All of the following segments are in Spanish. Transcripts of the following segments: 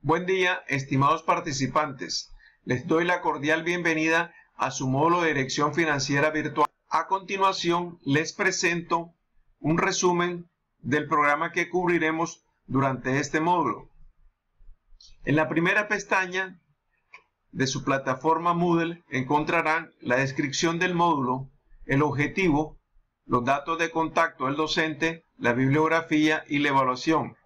Buen día, estimados participantes. Les doy la cordial bienvenida a su módulo de Dirección Financiera Virtual. A continuación, les presento un resumen del programa que cubriremos durante este módulo. En la primera pestaña de su plataforma Moodle encontrarán la descripción del módulo, el objetivo, los datos de contacto del docente, la bibliografía y la evaluación.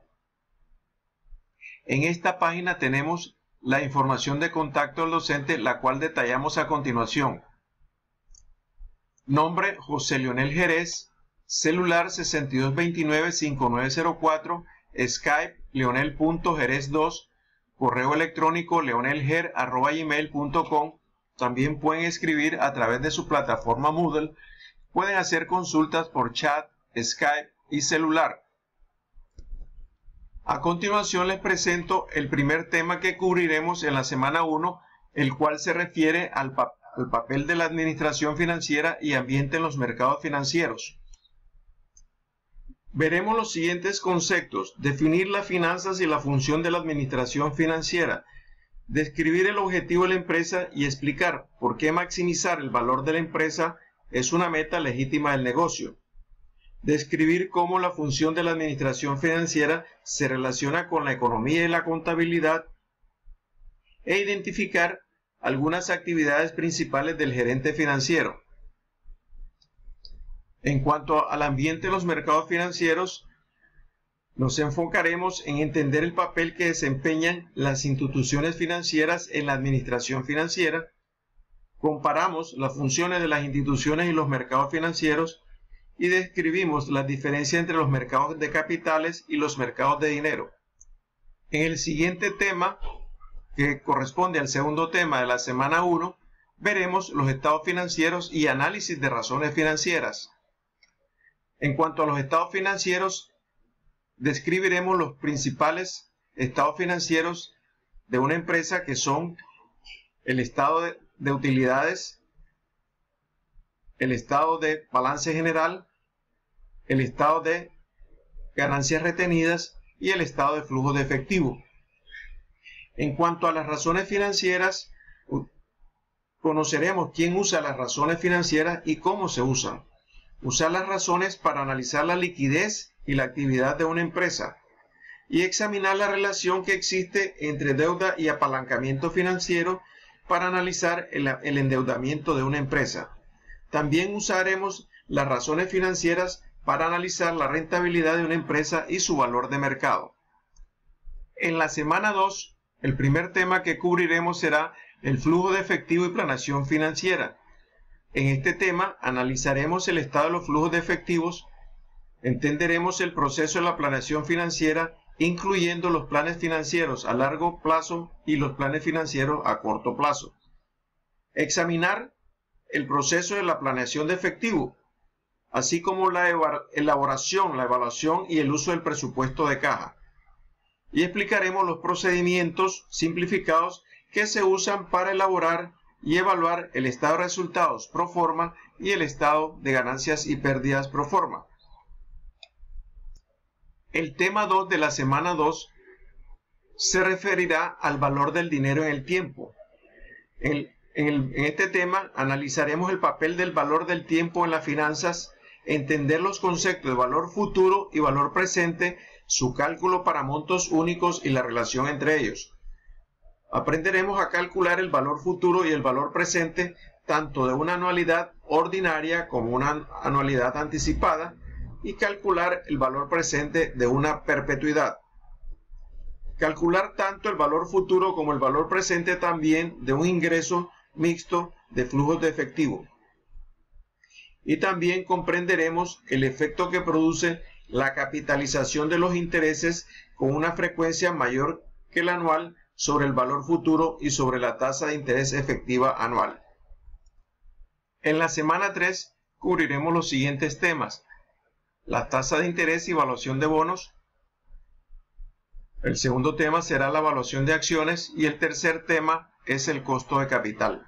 En esta página tenemos la información de contacto del docente, la cual detallamos a continuación. Nombre: José Leonel Jerez. Celular: 6229-5904. Skype: leonel.jerez2. Correo electrónico: leonelger@gmail.com. También pueden escribir a través de su plataforma Moodle. Pueden hacer consultas por chat, Skype y celular. A continuación les presento el primer tema que cubriremos en la semana 1, el cual se refiere al papel de la administración financiera y ambiente en los mercados financieros. Veremos los siguientes conceptos: definir las finanzas y la función de la administración financiera, describir el objetivo de la empresa y explicar por qué maximizar el valor de la empresa es una meta legítima del negocio. Describir cómo la función de la administración financiera se relaciona con la economía y la contabilidad, e identificar algunas actividades principales del gerente financiero. En cuanto al ambiente de los mercados financieros, nos enfocaremos en entender el papel que desempeñan las instituciones financieras en la administración financiera. Comparamos las funciones de las instituciones y los mercados financieros y describimos la diferencia entre los mercados de capitales y los mercados de dinero. En el siguiente tema, que corresponde al segundo tema de la semana 1, veremos los estados financieros y análisis de razones financieras. En cuanto a los estados financieros, describiremos los principales estados financieros de una empresa, que son el estado de utilidades, el estado de balance general, el estado de ganancias retenidas y el estado de flujo de efectivo. En cuanto a las razones financieras, conoceremos quién usa las razones financieras y cómo se usan. Usar las razones para analizar la liquidez y la actividad de una empresa, y examinar la relación que existe entre deuda y apalancamiento financiero para analizar el endeudamiento de una empresa. También usaremos las razones financieras para analizar la rentabilidad de una empresa y su valor de mercado. En la semana 2, el primer tema que cubriremos será el flujo de efectivo y planeación financiera. En este tema analizaremos el estado de los flujos de efectivos, entenderemos el proceso de la planeación financiera, incluyendo los planes financieros a largo plazo y los planes financieros a corto plazo. Examinar el proceso de la planeación de efectivo, así como la elaboración, la evaluación y el uso del presupuesto de caja. Y explicaremos los procedimientos simplificados que se usan para elaborar y evaluar el estado de resultados pro forma y el estado de ganancias y pérdidas pro forma. El tema 2 de la semana 2 se referirá al valor del dinero en el tiempo. En este tema analizaremos el papel del valor del tiempo en las finanzas, entender los conceptos de valor futuro y valor presente, su cálculo para montos únicos y la relación entre ellos. Aprenderemos a calcular el valor futuro y el valor presente tanto de una anualidad ordinaria como una anualidad anticipada, y calcular el valor presente de una perpetuidad. Calcular tanto el valor futuro como el valor presente también de un ingreso mixto de flujos de efectivo. Y también comprenderemos el efecto que produce la capitalización de los intereses con una frecuencia mayor que la anual sobre el valor futuro y sobre la tasa de interés efectiva anual. En la semana 3 cubriremos los siguientes temas: la tasa de interés y evaluación de bonos. El segundo tema será la evaluación de acciones y el tercer tema es el costo de capital.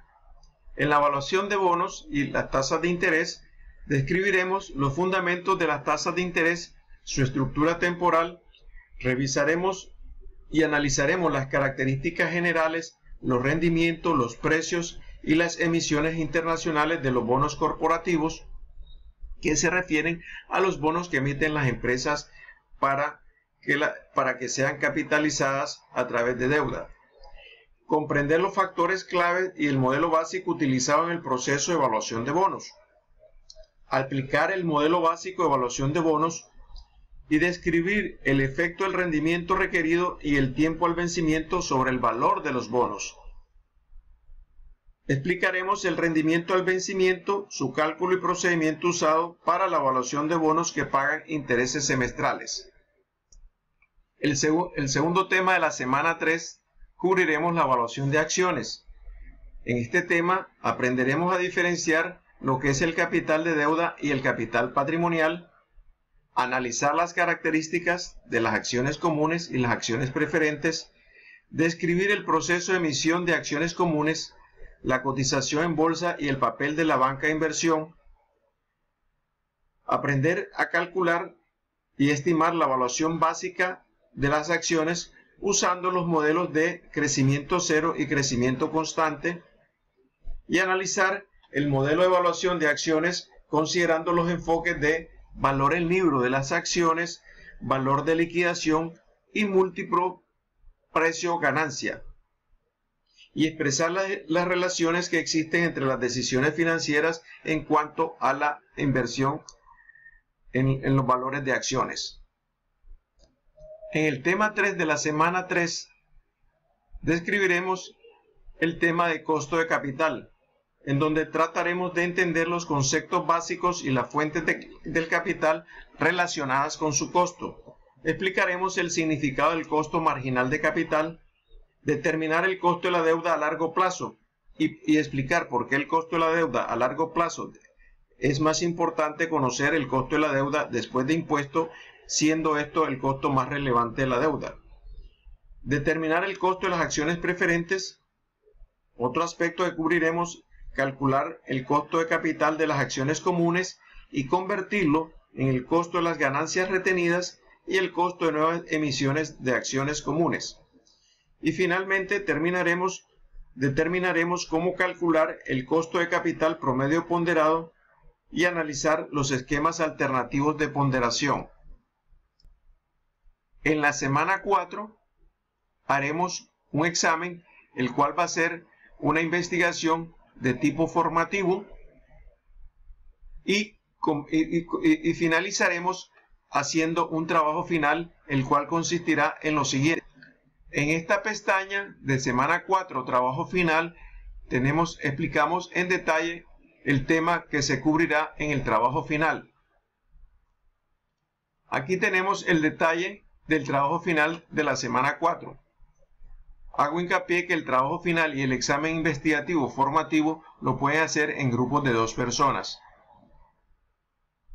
En la evaluación de bonos y las tasas de interés describiremos los fundamentos de las tasas de interés, su estructura temporal, revisaremos y analizaremos las características generales, los rendimientos, los precios y las emisiones internacionales de los bonos corporativos que se refieren a los bonos que emiten las empresas para que sean capitalizadas a través de deuda. Comprender los factores clave y el modelo básico utilizado en el proceso de evaluación de bonos. Aplicar el modelo básico de evaluación de bonos y describir el efecto del rendimiento requerido y el tiempo al vencimiento sobre el valor de los bonos. Explicaremos el rendimiento al vencimiento, su cálculo y procedimiento usado para la evaluación de bonos que pagan intereses semestrales. El segundo tema de la semana 3 cubriremos la evaluación de acciones. En este tema aprenderemos a diferenciar lo que es el capital de deuda y el capital patrimonial, analizar las características de las acciones comunes y las acciones preferentes, describir el proceso de emisión de acciones comunes, la cotización en bolsa y el papel de la banca de inversión, aprender a calcular y estimar la evaluación básica de las acciones usando los modelos de crecimiento cero y crecimiento constante, y analizar el modelo de evaluación de acciones considerando los enfoques de valor en libro de las acciones, valor de liquidación y múltiplo precio-ganancia, y expresar las relaciones que existen entre las decisiones financieras en cuanto a la inversión en los valores de acciones. En el tema 3 de la semana 3 describiremos el tema de costo de capital, en donde trataremos de entender los conceptos básicos y las fuentes del capital relacionadas con su costo. Explicaremos el significado del costo marginal de capital, determinar el costo de la deuda a largo plazo y explicar por qué el costo de la deuda a largo plazo es más importante conocer el costo de la deuda después de impuesto, siendo esto el costo más relevante de la deuda. Determinar el costo de las acciones preferentes. Otro aspecto que cubriremos, calcular el costo de capital de las acciones comunes y convertirlo en el costo de las ganancias retenidas y el costo de nuevas emisiones de acciones comunes. Y finalmente determinaremos cómo calcular el costo de capital promedio ponderado y analizar los esquemas alternativos de ponderación. En la semana 4 haremos un examen, el cual va a ser una investigación de tipo formativo y finalizaremos haciendo un trabajo final, el cual consistirá en lo siguiente. En esta pestaña de semana 4, trabajo final, explicamos en detalle el tema que se cubrirá en el trabajo final. Aquí tenemos el detalle del trabajo final de la semana 4. Hago hincapié que el trabajo final y el examen investigativo formativo lo pueden hacer en grupos de 2 personas.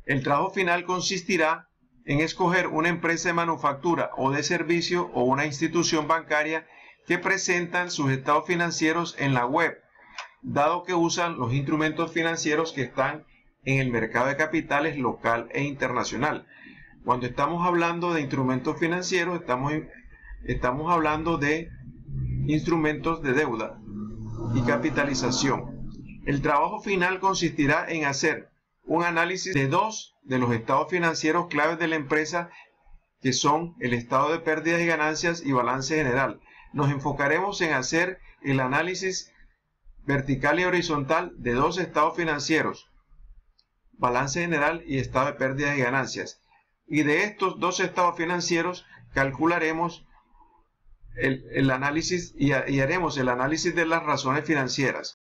El trabajo final consistirá en escoger una empresa de manufactura o de servicio o una institución bancaria que presentan sus estados financieros en la web, dado que usan los instrumentos financieros que están en el mercado de capitales local e internacional. Cuando estamos hablando de instrumentos financieros, estamos hablando de instrumentos de deuda y capitalización. El trabajo final consistirá en hacer un análisis de 2 de los estados financieros claves de la empresa, que son el estado de pérdidas y ganancias y balance general. Nos enfocaremos en hacer el análisis vertical y horizontal de 2 estados financieros, balance general y estado de pérdidas y ganancias. Y de estos 2 estados financieros calcularemos el análisis y haremos el análisis de las razones financieras.